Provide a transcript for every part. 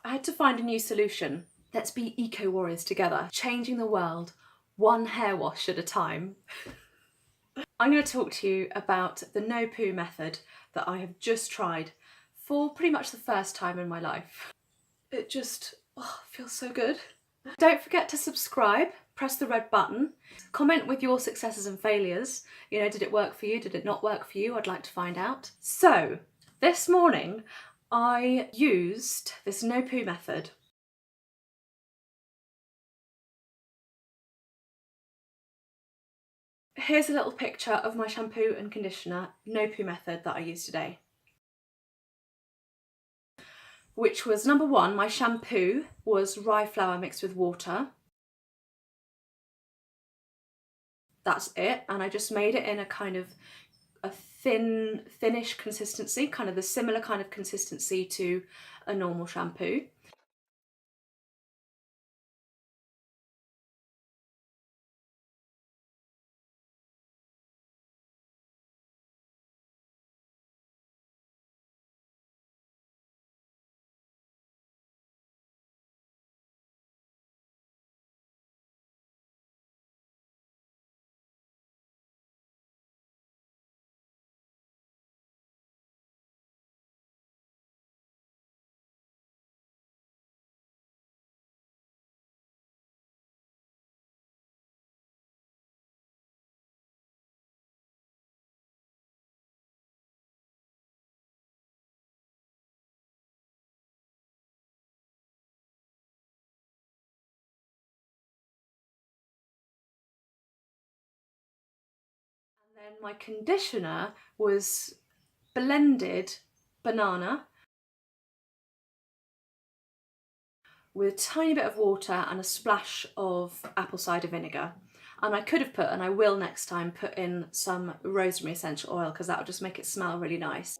I had to find a new solution. Let's be eco-warriors together, changing the world one hair wash at a time. I'm going to talk to you about the no-poo method that I have just tried for pretty much the first time in my life. It just feels so good. Don't forget to subscribe, press the red button, comment with your successes and failures. You know, did it work for you? Did it not work for you? I'd like to find out. So this morning I used this no-poo method. Here's a little picture of my shampoo and conditioner no-poo method that I used today. Which was, number one, my shampoo was rye flour mixed with water. That's it, and I just made it in a kind of a thinnish consistency, kind of the similar kind of consistency to a normal shampoo. And then my conditioner was blended banana with a tiny bit of water and a splash of apple cider vinegar. And I could have put, and I will next time, put in some rosemary essential oil because that will just make it smell really nice.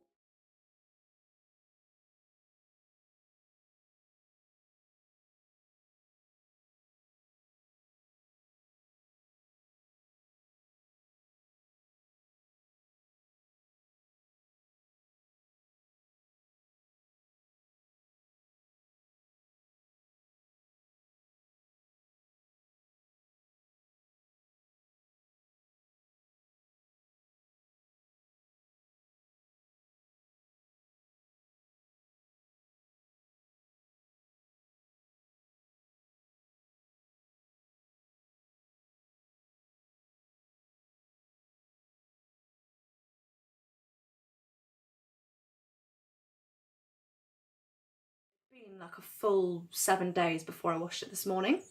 Been like a full 7 days before I washed it this morning.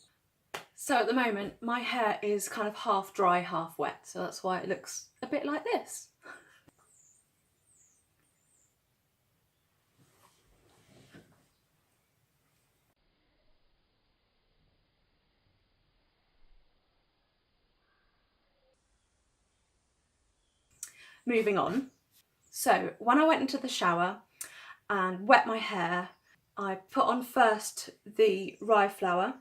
So at the moment my hair is kind of half dry, half wet, so that's why it looks a bit like this. Moving on. So when I went into the shower and wet my hair, I put on first the rye flour,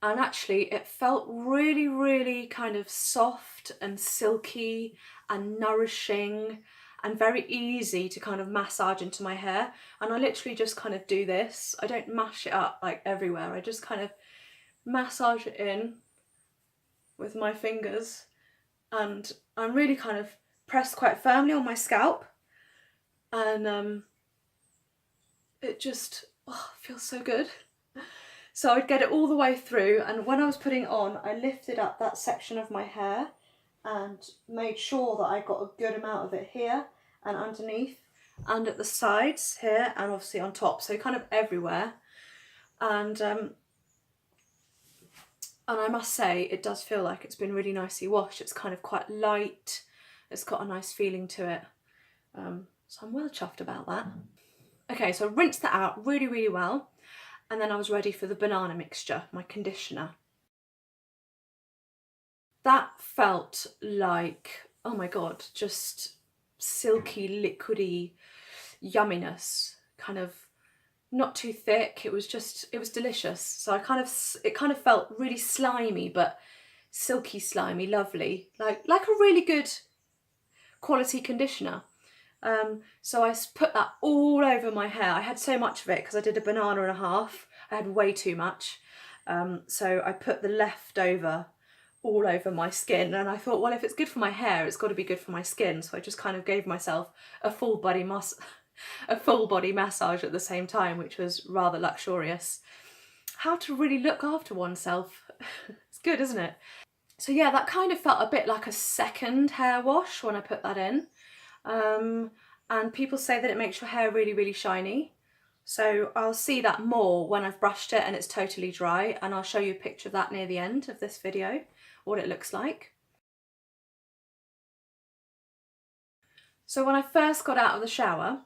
and actually it felt really, really kind of soft and silky and nourishing and very easy to kind of massage into my hair. And I literally just kind of do this. I don't mash it up like everywhere. I just kind of massage it in with my fingers, and I'm really kind of pressed quite firmly on my scalp, and it just feels so good. So I'd get it all the way through, and when I was putting it on, I lifted up that section of my hair and made sure that I got a good amount of it here and underneath and at the sides here and obviously on top, so kind of everywhere. And I must say it does feel like it's been really nicely washed. It's kind of quite light, it's got a nice feeling to it, so I'm well chuffed about that. Okay, so I rinsed that out really, really well, and then I was ready for the banana mixture, my conditioner. That felt like, oh my god, just silky, liquidy yumminess, kind of not too thick. It was delicious. So it kind of felt really slimy, but silky slimy, lovely, like a really good quality conditioner. So I put that all over my hair. I had so much of it because I did a banana and a half. I had way too much. So I put the leftover all over my skin, and I thought, well, if it's good for my hair, it's got to be good for my skin. So I just kind of gave myself a full body massage at the same time, which was rather luxurious. How to really look after oneself. It's good, isn't it? So yeah, that kind of felt a bit like a second hair wash when I put that in. And people say that it makes your hair really, really shiny. So I'll see that more when I've brushed it and it's totally dry, and I'll show you a picture of that near the end of this video, what it looks like. So when I first got out of the shower,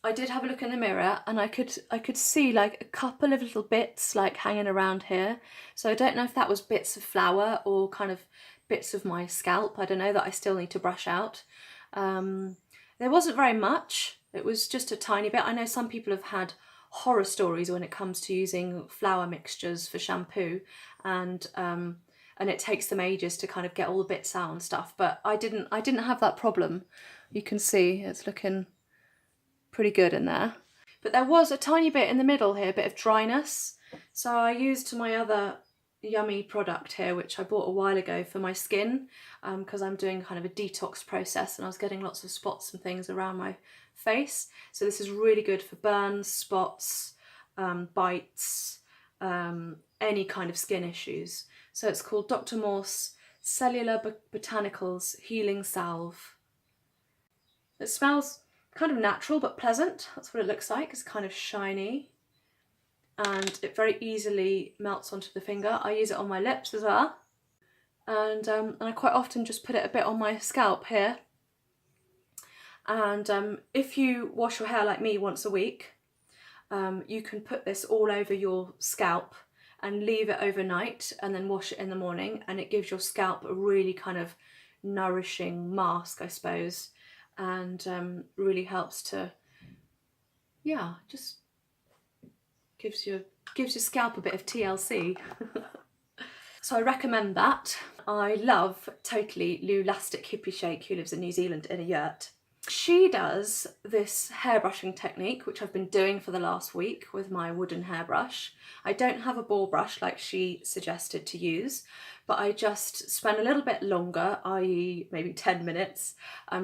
I did have a look in the mirror, and I could see like a couple of little bits like hanging around here. So I don't know if that was bits of flour or kind of bits of my scalp. I don't know, that I still need to brush out. There wasn't very much. It was just a tiny bit. I know some people have had horror stories when it comes to using flour mixtures for shampoo, and it takes them ages to kind of get all the bits out and stuff. But I didn't have that problem. You can see it's looking pretty good in there. But there was a tiny bit in the middle here, a bit of dryness. So I used my other yummy product here, which I bought a while ago for my skin, because I'm doing kind of a detox process and I was getting lots of spots and things around my face. So this is really good for burns, spots, bites, any kind of skin issues. So it's called Dr Morses Botanicals Healing Salve. It smells kind of natural but pleasant. That's what it looks like. It's kind of shiny, and it very easily melts onto the finger. I use it on my lips as well, and I quite often just put it a bit on my scalp here. And if you wash your hair like me once a week, you can put this all over your scalp and leave it overnight and then wash it in the morning, and it gives your scalp a really kind of nourishing mask, I suppose, and really helps to, yeah, just gives your scalp a bit of TLC. So I recommend that. I love totally Lulastichippyshake, who lives in New Zealand in a yurt. She does this hairbrushing technique, which I've been doing for the last week with my wooden hairbrush. I don't have a ball brush like she suggested to use, but I just spend a little bit longer, i.e. maybe 10 minutes,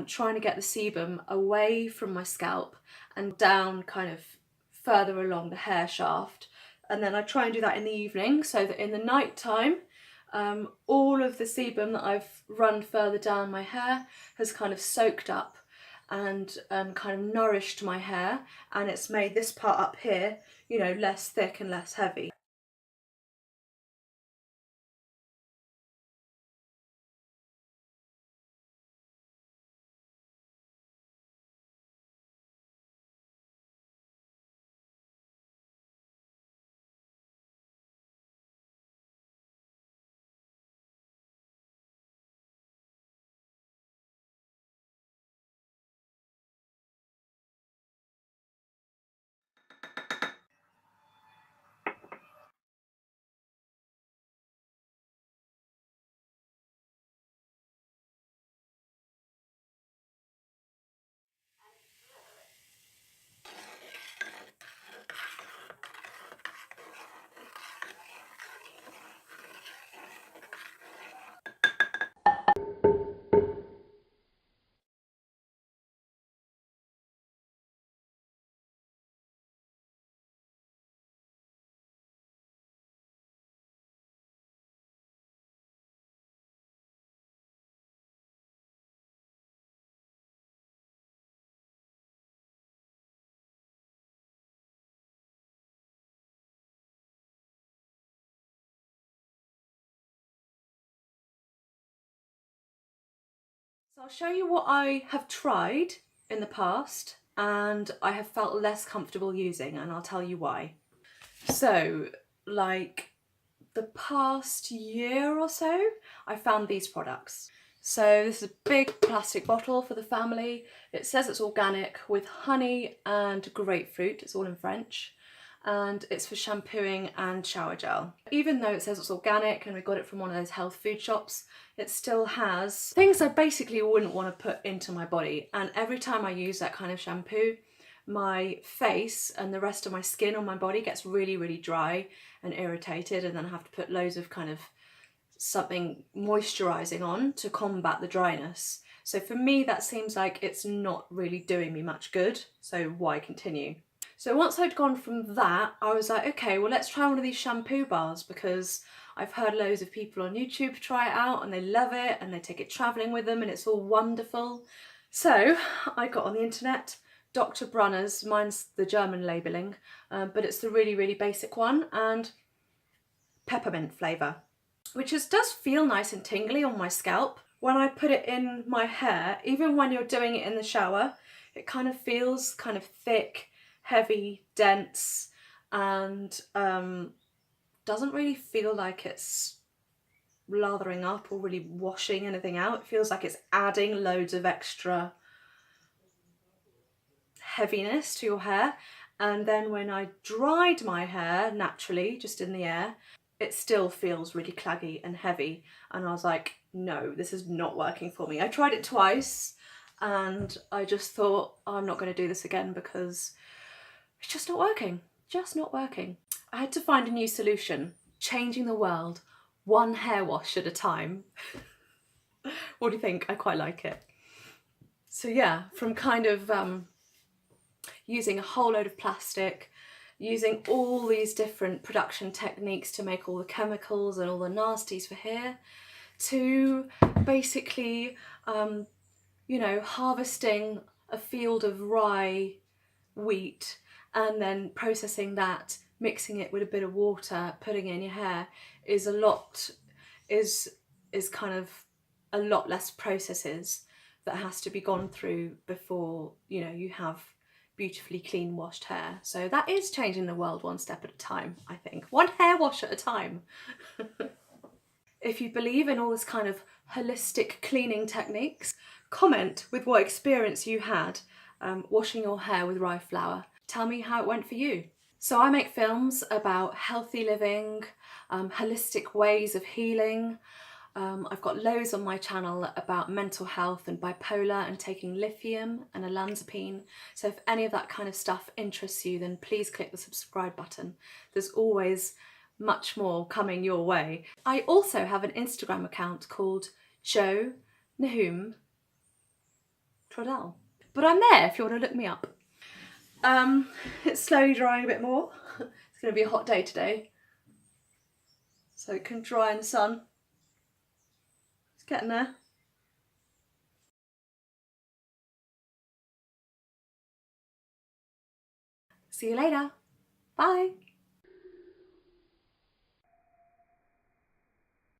trying to get the sebum away from my scalp and down kind of further along the hair shaft. And then I try and do that in the evening, so that in the night time, all of the sebum that I've run further down my hair has kind of soaked up and kind of nourished my hair, and it's made this part up here, you know, less thick and less heavy. So I'll show you what I have tried in the past and I have felt less comfortable using, and I'll tell you why. So, like the past year or so, I found these products. So this is a big plastic bottle for the family. It says it's organic with honey and grapefruit. It's all in French. and it's for shampooing and shower gel. Even though it says it's organic and we got it from one of those health food shops, it still has things I basically wouldn't want to put into my body, and every time I use that kind of shampoo, my face and the rest of my skin on my body gets really, really dry and irritated, and then I have to put loads of kind of something moisturising on to combat the dryness. So for me, that seems like it's not really doing me much good, so why continue? So once I'd gone from that, I was like, okay, well, let's try one of these shampoo bars, because I've heard loads of people on YouTube try it out and they love it and they take it travelling with them and it's all wonderful. So I got on the internet, Dr Bronner's, mine's the German labelling, but it's the really, really basic one, and peppermint flavour, which does feel nice and tingly on my scalp. When I put it in my hair, even when you're doing it in the shower, it kind of feels kind of thick, heavy, dense, and doesn't really feel like it's lathering up or really washing anything out. It feels like it's adding loads of extra heaviness to your hair. And then when I dried my hair naturally, just in the air, it still feels really claggy and heavy. And I was like, no, this is not working for me. I tried it twice and I just thought, oh, I'm not going to do this again because it's just not working. Just not working. I had to find a new solution. Changing the world, one hair wash at a time. What do you think? I quite like it. So yeah, from kind of using a whole load of plastic, using all these different production techniques to make all the chemicals and all the nasties for hair, to basically, you know, harvesting a field of rye wheat and then processing that, mixing it with a bit of water, putting it in your hair, is kind of a lot less processes that has to be gone through before, you know, you have beautifully clean washed hair. So that is changing the world one step at a time, I think. One hair wash at a time. If you believe in all this kind of holistic cleaning techniques, comment with what experience you had washing your hair with rye flour. Tell me how it went for you. So I make films about healthy living, holistic ways of healing. I've got loads on my channel about mental health and bipolar and taking lithium and olanzapine. So if any of that kind of stuff interests you, then please click the subscribe button. There's always much more coming your way. I also have an Instagram account called Jo Nahum Trudell. But I'm there if you want to look me up. It's slowly drying a bit more. It's going to be a hot day today, so it can dry in the sun. It's getting there. See you later. Bye.